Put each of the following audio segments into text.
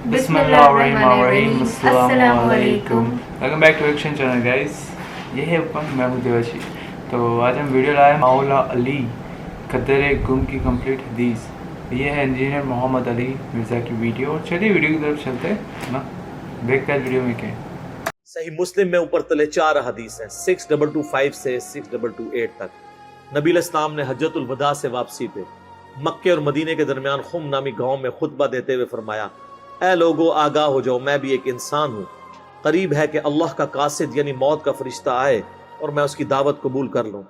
बिस्मिल्लाहिर्रहमानिर्रहीम, अस्सलामु अलैकुम। Welcome back to action channel guys. ये है उपम, मैं हूँ देवाशी। तो आज हम वीडियो लाए मौला अली कदर गुम की कंप्लीट हदीस। ये है इंजीनियर मोहम्मद अली मिर्ज़ा की वीडियो। चलिए वीडियो की तरफ चलते हैं ना, देखते हैं वीडियो में क्या है। सही मुस्लिम में ऊपर तले 4 हदीस हैं, 6225 से 6228 तक। नबी इस्लाम ने हज्जतुल वदा से वापसी पे मक्के और मदीने के दरमियान खुम नामी गांव में खुतबा देते हुए फरमाया, ऐ लोगो आगाह हो जाओ, मैं भी एक इंसान हूँ। करीब है कि अल्लाह का कासिद यानी मौत का फरिश्ता आए और मैं उसकी दावत कबूल कर लूँ।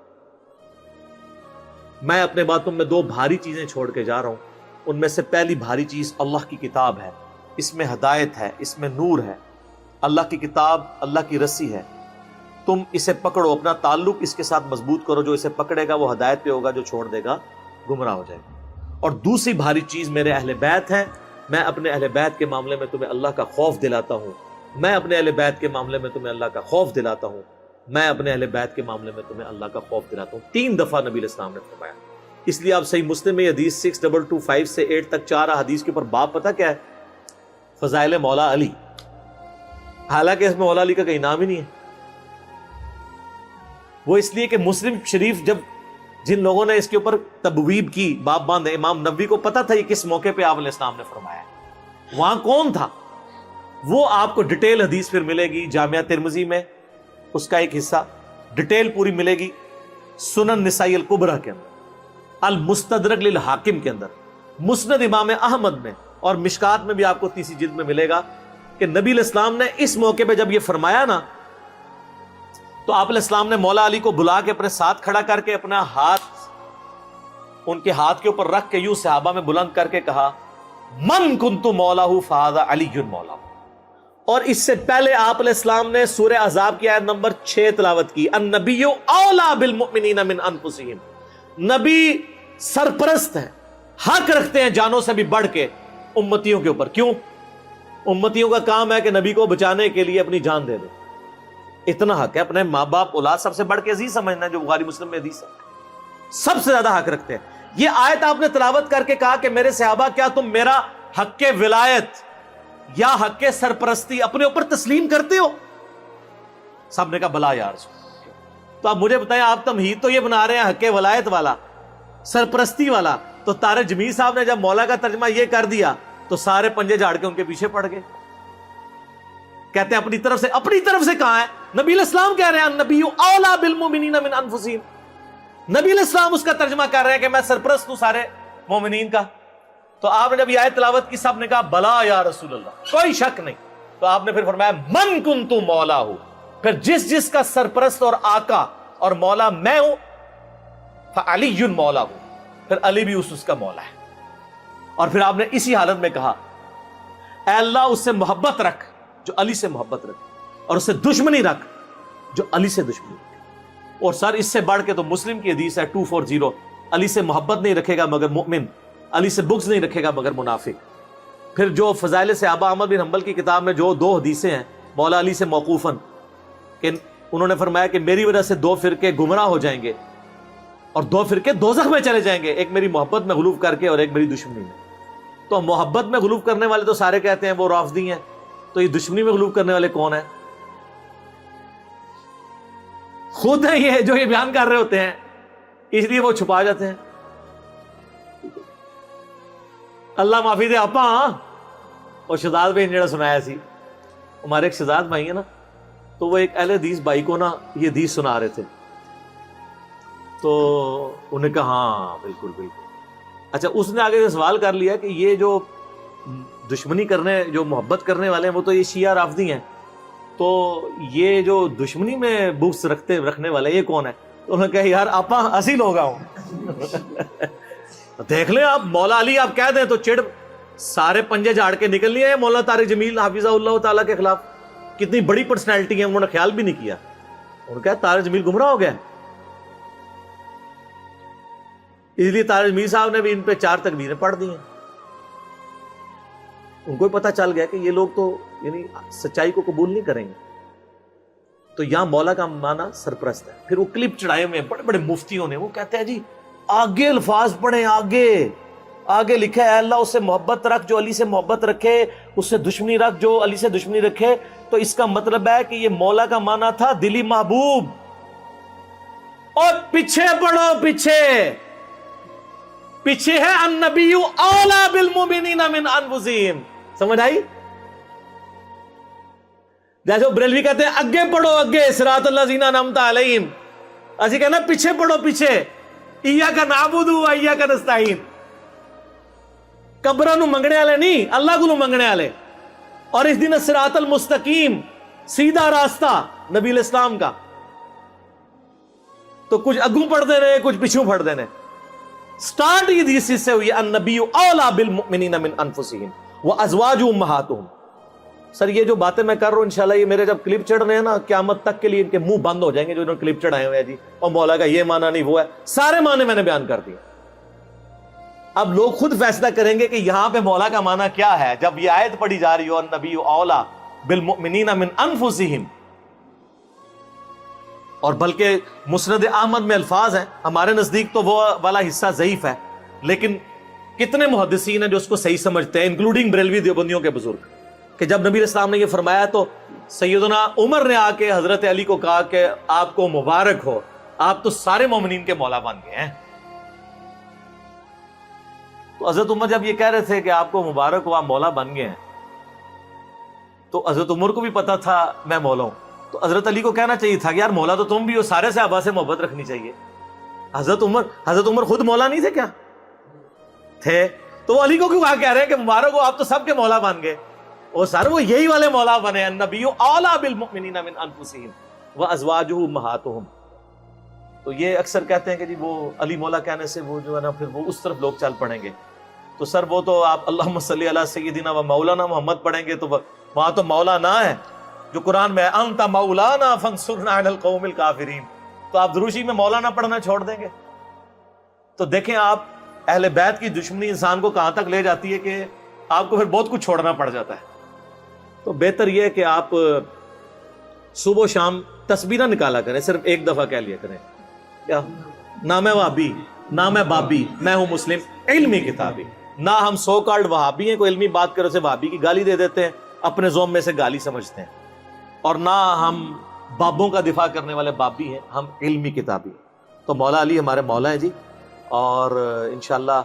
मैं अपने बातों में 2 भारी चीजें छोड़ के जा रहा हूँ। उनमें से पहली भारी चीज अल्लाह की किताब है। इसमें हदायत है, इसमें नूर है। अल्लाह की किताब अल्लाह की रस्सी है, तुम इसे पकड़ो, अपना ताल्लुक इसके साथ मजबूत करो। जो इसे पकड़ेगा वो हदायत पे होगा, जो छोड़ देगा गुमराह हो जाएगा। और दूसरी भारी चीज मेरे अहले बैत है। मैं अपने अहले बैत के मामले में तुम्हें अल्लाह का खौफ दिलाता हूँ। मैं अपने अहले बैत के मामले में तुम्हें अल्लाह का खौफ दिलाता हूँ। मैं अपने अहले बैत के मामले में तुम्हें अल्लाह का खौफ दिलाता हूँ। 3 दफा नबी इस्लाम ने फरमाया। इसलिए आप सही मुस्लिम में हदीस 6225 से 8 तक 4 हदीस के ऊपर बाप पता क्या है? फजाइल मौला अली। हालांकि इसमें मौला अली का कहीं नाम ही नहीं है। वो इसलिए कि मुस्लिम शरीफ जब जिन लोगों ने इसके ऊपर तबवीब की, बाप बांधे, इमाम नबवी को पता था ये किस मौके पे आप इस्लाम ने फरमाया। वहां कौन था वो आपको डिटेल हदीस फिर मिलेगी जामिया तिरमिजी में, उसका एक हिस्सा डिटेल पूरी मिलेगी। सुनन निसाई अल कुबरा के अंदर, अल मुस्तदरक लिल हाकिम के अंदर, मुस्नद इमाम अहमद में और मिशकात में भी आपको तीसरी जिल्द में मिलेगा कि नबी इस्लाम ने इस मौके पे जब ये फरमाया ना, तो आप इस्लाम ने मौला अली को बुला के अपने साथ खड़ा करके अपना हाथ उनके हाथ के ऊपर रख के यूं सहाबा में बुलंद करके कहा, मन कुन्तु मौलाहु फहादा अलीयुन मौला। और इससे पहले आप इस्लाम ने सूरह अज़ाब की आयत नंबर 6 तिलावत की, अन्नबिय्यु औला बिल मुमिनीना मिन अनफुसिहिम। नबी सरपरस्त है, हक रखते हैं जानों से भी बढ़ के उम्मतियों के ऊपर। क्यों? उम्मतियों का काम है कि नबी को बचाने के लिए अपनी जान दे दे। इतना हक है, अपने माँ बाप औलाद सबसे बढ़ के अजीज समझना है, जो बुखारी मुस्लिम में हदीस है। सबसे ज्यादा हक रखते हैं। ये आयत आपने तिलावत करके कहा कि मेरे सहाबा, क्या तुम मेरा हक के विलायत या हक के सरपरस्ती अपने ऊपर तस्लीम करते हो? सबने कहा भला यार। तो आप मुझे बताएं, आप तमहीद तो ये बना रहे हैं हक के वलायत वाला, सरपरस्ती वाला। तो तारे जमीर साहब ने जब मौला का तर्जमा ये कर दिया तो सारे पंजे झाड़ के उनके पीछे पड़ गए। कहते हैं अपनी तरफ से कहा है? नबी इस्लाम कह रहे हैं नबी औला बिल मुमिनीना मिन अनफुसिहिम। नबी इस्लाम उसका तर्जमा कर रहे हैं कि मैं सरपरस्त हूं सारे मोमिनीन का। तो आपने जब ये आयत तिलावत की, सब ने कहा भला या रसूल अल्लाह, कोई शक नहीं। तो आपने फिर फरमाया मन कुन्तु मौला हूं। फिर जिसका सरपरस्त और आका और मौला मैं हूं, फअलीयुन मौला हूं, फिर अली भी उसका मौला है। और फिर आपने इसी हालत में कहा, ऐ अल्लाह उससे मोहब्बत रख जो अली से मोहब्बत रखे, और उससे दुश्मनी रख जो अली से दुश्मनी रखे। और सर इससे बढ़ के तो मुस्लिम की हदीस है 240, अली से मोहब्बत नहीं रखेगा मगर मुमिन, अली से बुग़्ज़ नहीं रखेगा मगर मुनाफिक। फिर जो फजाइल सहाबा अहमद बिन हंबल की किताब में जो 2 हदीसें हैं मौला अली से मौकूफन, कि उन्होंने फरमाया कि मेरी वजह से 2 फिरके गुमराह हो जाएंगे और 2 फिरके दोज़ख में चले जाएंगे, एक मेरी मोहब्बत में गुलूफ करके और एक मेरी दुश्मनी में। तो मोहब्बत में गुलूफ करने वाले तो सारे कहते हैं वो राफ़िदी हैं, तो ये दुश्मनी में गुलूफ करने वाले कौन है? खुद है ये जो ये बयान कर रहे होते हैं, इसलिए वो छुपा जाते हैं। अल्लाह माफी दे आपा। और शहजाद भाई ने जरा सुनाया सी, हमारे एक शहजाद भाई है ना, तो वो एक अहले हदीस भाई को ना ये हदीस सुना रहे थे। तो उन्हें कहा हाँ बिल्कुल बिल्कुल। अच्छा, उसने आगे से सवाल कर लिया कि ये जो दुश्मनी करने, जो मोहब्बत करने वाले हैं वो तो ये शिया राफ़िदी हैं, तो ये जो दुश्मनी में बुग़्ज़ रखने वाले ये कौन है? तो उन्होंने कहा यार आपा असी लोग देख लें आप, मौला अली आप कह दें तो चिड़ सारे पंजे झाड़ के निकल लिए मौला तारिक जमील हाफिज़हुल्लाह ताला के खिलाफ। कितनी बड़ी पर्सनैलिटी है, उन्होंने ख्याल भी नहीं किया। उन्होंने कहा तारिक जमील गुमराह हो गया, इसलिए तारिक जमील साहब ने भी इन पे 4 तकबीरें पढ़ दी हैं। उनको भी पता चल गया कि ये लोग तो यानी सच्चाई को कबूल नहीं करेंगे। तो यहां मौला का माना सरपरस्त है। फिर वो क्लिप चढ़ाए हुए बड़े बड़े मुफ्तियों ने, वो कहते हैं जी आगे अल्फाज पढ़े, आगे آگے لکھا ہے اللہ اس سے محبت رکھ جو علی سے محبت رکھے، اس سے دشمنی رکھ جو علی سے دشمنی رکھے. تو اس کا مطلب ہے کہ یہ مولا کا معنی تھا دلی محبوب. اور پیچھے پڑھو، پیچھے ہے النبی اولا بالمؤمنین من انفسہم. سمجھ آئی؟ جیسے بریلوی کہتے ہیں اگے پڑھو، اگے صراط الذین انعمت علیہم. اسی کہنا پیچھے پڑھو، پیچھے ایاک نعبد و ایاک نستعین. قبراں نو منگنے والے نہیں، اللہ کو منگنے والے. اور اس دن صراط المستقیم، سیدھا راستہ نبی الاسلام کا. تو کچھ اگوں پڑھتے رہے، کچھ پیچھوں پڑھتے رہے. سٹارٹ یہ حدیث سے ہوئی النبی اولا بالمؤمنین من انفسہم وازواجہ امہاتہم. سر یہ جو باتیں میں کر رہا ہوں انشاءاللہ یہ میرے جب کلپ چڑھ رہے ہیں نا قیامت تک کے لیے ان کے منہ بند ہو جائیں گے جو انہوں نے کلپ چڑھائے ہوئے ہیں جی اور مولا کا یہ معنی نہیں وہ ہے. سارے معنی میں نے بیان کر دیے. اب لوگ خود فیصلہ کریں گے کہ یہاں پہ مولا کا معنی کیا ہے. جب یہ آیت پڑھی جا رہی ہو النبی اولا بالمؤمنین من انفسہم، اور بلکہ مسند احمد میں الفاظ ہیں، ہمارے نزدیک تو وہ والا حصہ ضعیف ہے، لیکن کتنے محدثین ہیں جو اس کو صحیح سمجھتے ہیں انکلوڈنگ بریلوی دیوبندیوں کے بزرگ، کہ جب نبی اسلام نے یہ فرمایا تو سیدنا عمر نے آ کے حضرت علی کو کہا کہ آپ کو مبارک ہو، آپ تو سارے مومنین کے مولا بن گئے ہیں. تو حضرت عمر جب یہ کہہ رہے تھے کہ آپ کو مبارک ہو آپ مولا بن گئے ہیں، تو حضرت عمر کو بھی پتا تھا میں مولا ہوں. تو حضرت علی کو کہنا چاہیے تھا کہ یار مولا تو تم بھی ہو، سارے صحابہ سے محبت رکھنی چاہیے. حضرت عمر خود مولا نہیں تھے کیا؟ تھے. تو وہ علی کو کیوں کہہ رہے ہیں کہ مبارک ہو آپ تو سب کے مولا بن گئے؟ اور سر وہ یہی والے مولا بنے النبی اولا بالمؤمنین من انفسہم وازواجہ امہاتہم. تو یہ اکثر کہتے ہیں کہ جی وہ علی مولا کہنے سے وہ جو ہے نا پھر وہ اس طرف لوگ چل پڑیں گے. تو سر وہ تو آپ اللہم صلی علی سیدنا و مولانا محمد پڑھیں گے تو وہاں تو مولا نہ ہے جو قرآن میں انت مولانا فانصرنا علی القوم الکافرین. تو آپ دروشی میں مولانا پڑھنا چھوڑ دیں گے؟ تو دیکھیں آپ اہل بیت کی دشمنی انسان کو کہاں تک لے جاتی ہے کہ آپ کو پھر بہت کچھ چھوڑنا پڑ جاتا ہے. تو بہتر یہ ہے کہ آپ صبح و شام تسبیح نہ نکالا کریں، صرف ایک دفعہ کہہ لیا کریں کیا نہ میں وہابی نہ میں بابی، میں ہوں مسلم علمی کتابی. نہ ہم سو کالڈ وہابی ہیں، کوئی علمی بات کرو سے وہابی کی گالی دے دیتے ہیں، اپنے زوم میں سے گالی سمجھتے ہیں. اور نہ ہم بابوں کا دفاع کرنے والے بابی ہیں، ہم علمی کتابی. تو مولا علی ہمارے مولا ہیں جی، اور انشاءاللہ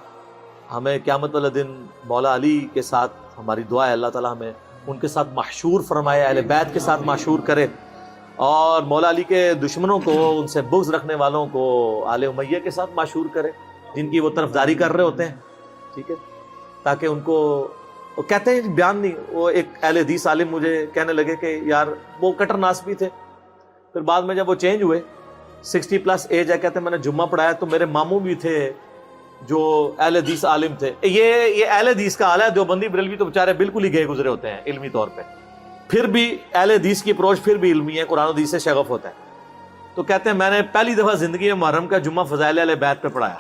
ہمیں قیامت والے دن مولا علی کے ساتھ ہماری دعا ہے اللہ تعالیٰ ہمیں ان کے ساتھ محشور فرمائے، اہل بیت کے ساتھ محشور کرے، اور مولا علی کے دشمنوں کو، ان سے بغض رکھنے والوں کو آل امیہ کے ساتھ محشور کرے جن کی وہ طرفداری کر رہے ہوتے ہیں. ٹھیک ہے، تاکہ ان کو وہ کہتے ہیں بیان نہیں. وہ ایک اہل حدیث عالم مجھے کہنے لگے کہ یار وہ کٹر ناس بھی تھے، پھر بعد میں جب وہ چینج ہوئے 60+ ایج ہے، کہتے ہیں میں نے جمعہ پڑھایا تو میرے ماموں بھی تھے جو اہل حدیث عالم تھے. یہ اہل حدیث کا حال ہے. دیوبندی بریلوی تو بےچارے بالکل ہی گئے گزرے ہوتے ہیں علمی طور پہ، پھر بھی اہل حدیث کی اپروچ پھر بھی علمی ہے، قرآن حدیث سے شغف ہوتا ہے. تو کہتے ہیں میں نے پہلی دفعہ زندگی میں محرم کا جمعہ فضائل اہل بیت پہ پڑھایا.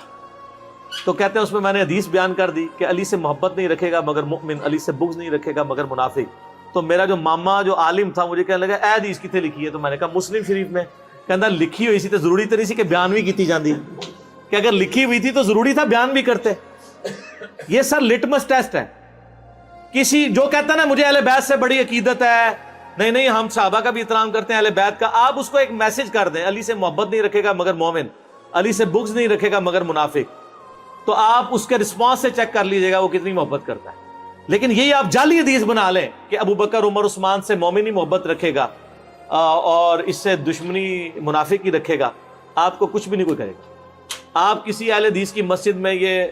تو کہتے ہیں اس میں میں نے حدیث بیان کر دی کہ علی سے محبت نہیں رکھے گا مگر مؤمن، علی سے بغض نہیں رکھے گا مگر منافق. تو میرا جو ماما جو عالم تھا مجھے کہنے لگا اے حدیث کتنے لکھی ہے؟ تو میں نے کہا مسلم شریف میں. کہتا لکھی ہوئی سی تو ضروری تو نہیں سی کہ بیان بھی کیتی جاندی، کہ اگر لکھی ہوئی تھی تو ضروری تھا بیان بھی کرتے. یہ سر لٹمس ٹیسٹ ہے. کسی جو کہتا ہے نا مجھے اہل بیت سے بڑی عقیدت ہے، نہیں ہم صحابہ کا بھی احترام کرتے ہیں اہل بیت کا، آپ اس کو ایک میسج کر دیں علی سے محبت نہیں رکھے گا مگر مومن، علی سے بغض نہیں رکھے گا مگر منافق. تو آپ اس کے رسپانس سے چیک کر لیجئے گا وہ کتنی محبت کرتا ہے. لیکن یہی آپ جعلی حدیث بنا لیں کہ ابو بکر عمر عثمان سے مومن ہی محبت رکھے گا اور اس سے دشمنی منافق ہی رکھے گا، آپ کو کچھ بھی نہیں کوئی کرے گا. آپ کسی اہل حدیث کی مسجد میں یہ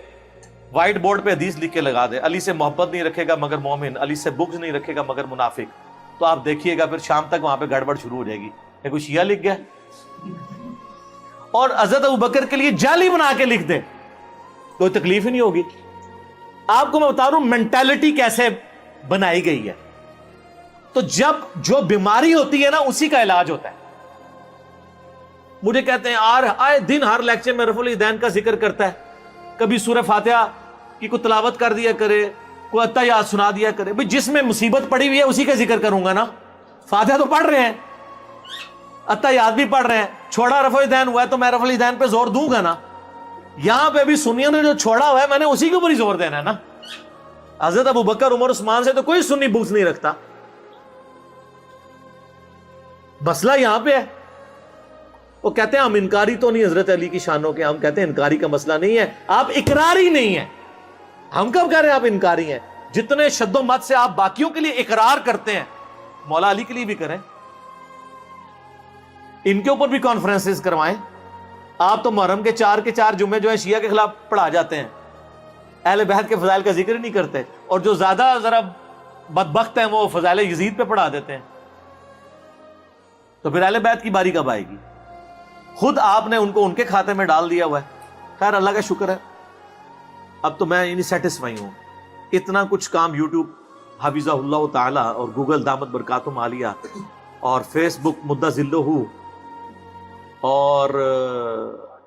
وائٹ بورڈ پہ حدیث لکھ کے لگا دیں علی سے محبت نہیں رکھے گا مگر مومن، علی سے بغض نہیں رکھے گا مگر منافق، تو آپ دیکھیے گا پھر شام تک وہاں پہ گڑبڑ شروع ہو جائے گی کہ کوئی شیعہ لکھ گیا. اور حضرت ابو بکر کے لیے جعلی بنا کے لکھ دیں، کوئی تکلیف ہی نہیں ہوگی. آپ کو میں بتا رہا ہوں مینٹالٹی کیسے بنائی گئی ہے. تو جب جو بیماری ہوتی ہے نا اسی کا علاج ہوتا ہے. مجھے کہتے ہیں آئے دن ہر لیکچر میں رفع الیدین کا ذکر کرتا ہے، کبھی سورہ فاتحہ کی کوئی تلاوت کر دیا کرے، کوئی اتحیات سنا دیا کرے. بھئی جس میں مصیبت پڑی ہوئی ہے اسی کا ذکر کروں گا نا. فاتحہ تو پڑھ رہے ہیں، اتحیات بھی پڑھ رہے ہیں، چھوڑا رفع الیدین ہوا ہے تو میں رفع الیدین پہ زور دوں گا نا. यहां पे भी सुन्नियों ने जो छोड़ा हुआ है, मैंने उसी के ऊपर ही जोर देना है ना। हजरत अबू बकर, उमर, उस्मान से तो कोई सुन्नी बुग्ज नहीं रखता। मसला यहां पे है। वो कहते हैं हम इनकारी तो नहीं हजरत अली की शानों के, हम कहते हैं इनकारी का मसला नहीं है, आप इकरारी नहीं है। हम कब कह रहे हैं आप इनकारी हैं? जितने शद्दोमत से आप बाकियों के लिए इकरार करते हैं, मौला अली के लिए भी करें, इनके ऊपर भी कॉन्फ्रेंसेस करवाएं। आप तो मुहर्रम के 4 जुम्मे जो है शिया के खिलाफ पढ़ा जाते हैं, अहले बैत के फजाइल का जिक्र नहीं करते, और जो ज्यादा जरा बदबख्त हैं वो फजाइल यजीद पे पढ़ा देते हैं। तो फिर अहले बैत की बारी कब आएगी? खुद आपने उनको उनके खाते में डाल दिया हुआ है। खैर अल्लाह का शुक्र है, अब तो मैं इन्हीं सेटिस्फाई हूं। इतना कुछ काम यूट्यूब हाफिज़हुल्लाह ताला और गूगल दामत बरकातुहु आलिया और फेसबुक मुद्दाजिल्लुहु और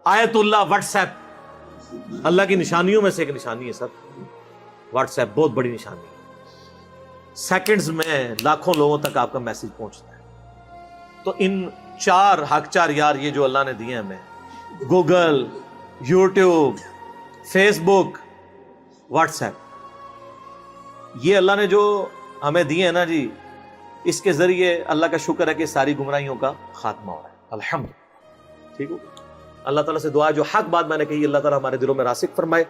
आयतुल्लाह व्हाट्सएप, अल्लाह की निशानियों में से एक निशानी है सर। व्हाट्सएप बहुत बड़ी निशानी है, सेकंड्स में लाखों लोगों तक आपका मैसेज पहुंचता है। तो इन 4 हक 4 यार ये जो अल्लाह ने दिए हमें, गूगल, यूट्यूब, फेसबुक, व्हाट्सएप, ये अल्लाह ने जो हमें दिए हैं ना जी, इसके जरिए अल्लाह का शुक्र है कि सारी गुमराहियों का खात्मा हो रहा है, अल्हम्दुलिल्लाह। ठीक हो, अल्लाह ताला से दुआ है जो हक बात मैंने कही अल्लाह ताला हमारे दिलों में रासिक फरमाए।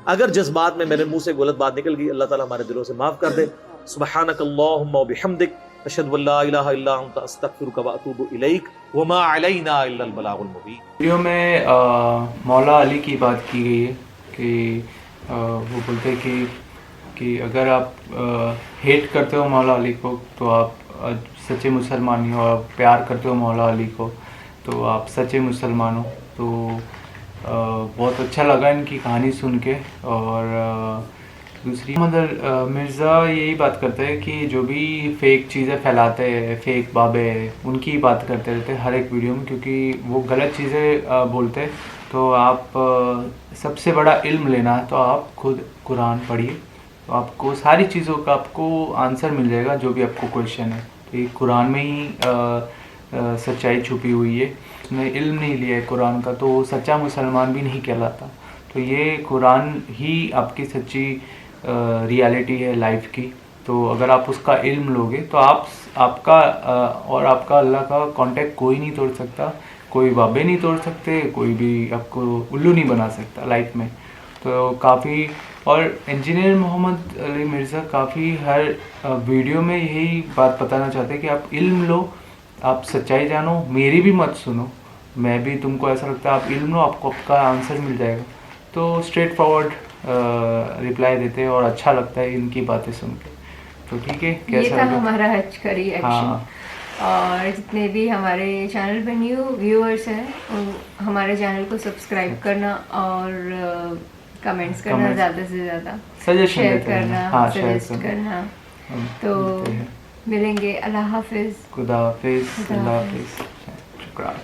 अगर जज्बात में मेरे मुंह से गलत बात निकल गई, अल्लाह ताला हमारे दिलों से माफ कर दे। सुब्हानकल्लाहुम्मा व बिहम्दिक, अशहदु अल्ला इलाहा इल्ला अंता, अस्तगफिरुका व अतूबु इलैक, व मा अलैना इल्ला अल बलागुल मुबीन। वीडियो में मौला अली की बात की गई है कि वो बोलते हैं कि अगर आप हेट करते हो मौला अली को तो आप सच्चे मुसलमान नहीं हो, और प्यार करते हो मौला अली को तो आप सच्चे मुसलमान हो। तो बहुत अच्छा लगा इनकी कहानी सुन के। और दूसरी मोहम्मद मिर्ज़ा यही बात करते हैं कि जो भी फेक चीज़ें फैलाते हैं, फेक बाबे, उनकी बात करते रहते हैं हर एक वीडियो में, क्योंकि वो गलत चीज़ें बोलते हैं। तो आप सबसे बड़ा इल्म लेना है तो आप खुद कुरान पढ़िए, तो आपको सारी चीज़ों का आपको आंसर मिल जाएगा, जो भी आपको क्वेश्चन है। तो ये कुरान में ही सच्चाई छुपी हुई है। उसने इल्म नहीं लिया है कुरान का तो वो सच्चा मुसलमान भी नहीं कहलाता। तो ये कुरान ही आपकी सच्ची रियलिटी है लाइफ की। तो अगर आप उसका इल्म लोगे तो आपका और आपका अल्लाह का कांटेक्ट कोई नहीं तोड़ सकता, कोई बाबे नहीं तोड़ सकते, कोई भी आपको उल्लू नहीं बना सकता लाइफ में। तो काफ़ी, और इंजीनियर मोहम्मद अली मिर्ज़ा काफ़ी हर वीडियो में यही बात बताना चाहते हैं कि आप इल्म लो, आप सच्चाई जानो, मेरी भी मत सुनो, मैं भी तुमको ऐसा लगता है आप इल्म लो, आपको आपका आंसर मिल जाएगा। तो स्ट्रेट फॉरवर्ड रिप्लाई देते हैं और अच्छा लगता है इनकी बातें सुन के। तो ठीक है, ये था हमारा हज का रिएक्शन। हाँ। और जितने भी हमारे चैनल पे न्यू व्यूअर्स हैं, हमारे चैनल को सब्सक्राइब करना और कमेंट्स करना, ज़्यादा से ज़्यादा सजेशन शेयर करना, सजेस्ट करना। तो मिलेंगे। अल्लाह हाफिज़। खुदा हाफिज़। अल्लाह हाफिज़। शुक्रिया।